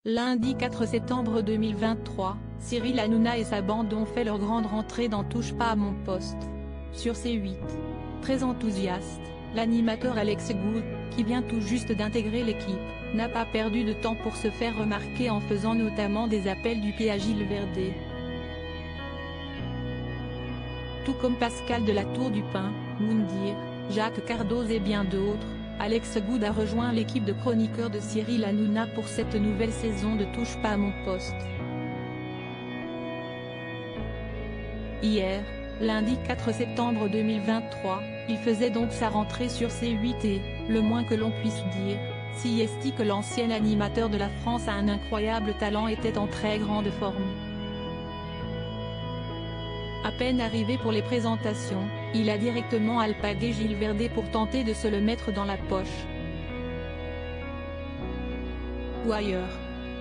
Lundi 4 septembre 2023, Cyril Hanouna et sa bande ont fait leur grande rentrée dans Touche pas à mon poste. Sur C8. Très enthousiaste, l'animateur Alex Good, qui vient tout juste d'intégrer l'équipe, n'a pas perdu de temps pour se faire remarquer en faisant notamment des appels du pied à Gilles Verdez. Tout comme Pascal de la Tour du Pin, Moundir, Jacques Cardoz et bien d'autres, Alex Good a rejoint l'équipe de chroniqueurs de Cyril Hanouna pour cette nouvelle saison de Touche pas à mon poste. Hier, lundi 4 septembre 2023, il faisait donc sa rentrée sur C8 et, le moins que l'on puisse dire, si est que l'ancien animateur de la France a un incroyable talent était en très grande forme. À peine arrivé pour les présentations, il a directement alpagué Gilles Verdez pour tenter de se le mettre dans la poche. Ou ailleurs.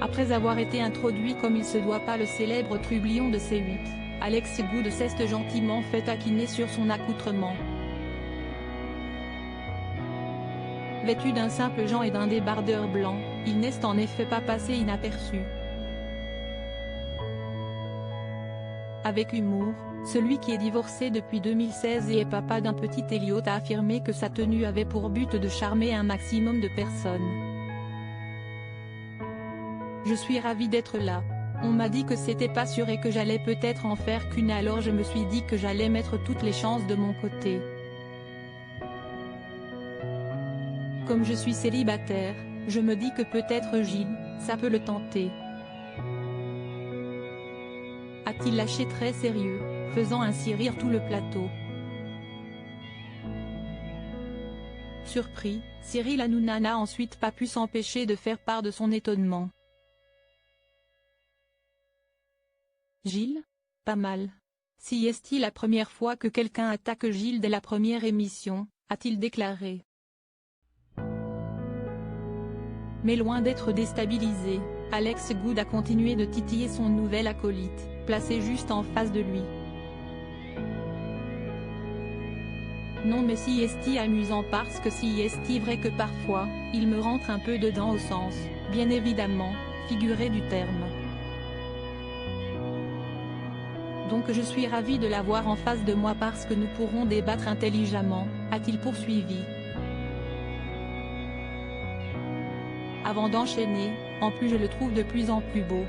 Après avoir été introduit comme il se doit par le célèbre trublion de C8, Alex Good s'est gentiment fait taquiner sur son accoutrement. Vêtu d'un simple jean et d'un débardeur blanc, il n'est en effet pas passé inaperçu. Avec humour, celui qui est divorcé depuis 2016 et est papa d'un petit Elliot a affirmé que sa tenue avait pour but de charmer un maximum de personnes. Je suis ravi d'être là. On m'a dit que c'était pas sûr et que j'allais peut-être en faire qu'une, alors je me suis dit que j'allais mettre toutes les chances de mon côté. Comme je suis célibataire, je me dis que peut-être Gilles, ça peut le tenter. A-t-il lâché très sérieux, faisant ainsi rire tout le plateau. Surpris, Cyril Hanouna n'a ensuite pas pu s'empêcher de faire part de son étonnement. Gilles ? Pas mal. Si est-il la première fois que quelqu'un attaque Gilles dès la première émission, a-t-il déclaré. Mais loin d'être déstabilisé, Alex Good a continué de titiller son nouvel acolyte, placé juste en face de lui. Non mais si est amusant parce que si est vrai que parfois, il me rentre un peu dedans au sens, bien évidemment, figuré du terme. Donc je suis ravi de l'avoir en face de moi parce que nous pourrons débattre intelligemment, a-t-il poursuivi. Avant d'enchaîner, en plus je le trouve de plus en plus beau.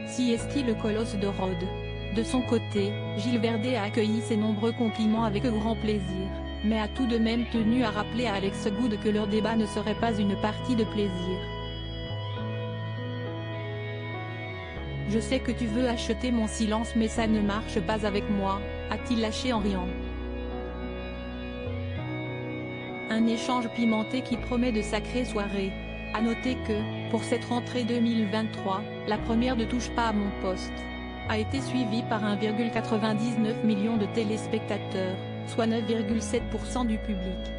Si est le colosse de Rhodes. De son côté, Gilles Verdez a accueilli ces nombreux compliments avec grand plaisir, mais a tout de même tenu à rappeler à Alex Good que leur débat ne serait pas une partie de plaisir. Je sais que tu veux acheter mon silence mais ça ne marche pas avec moi, a-t-il lâché en riant. Un échange pimenté qui promet de sacrées soirées. À noter que, pour cette rentrée 2023, la première de Touche pas à mon poste a été suivie par 1,99 million de téléspectateurs, soit 9,7% du public.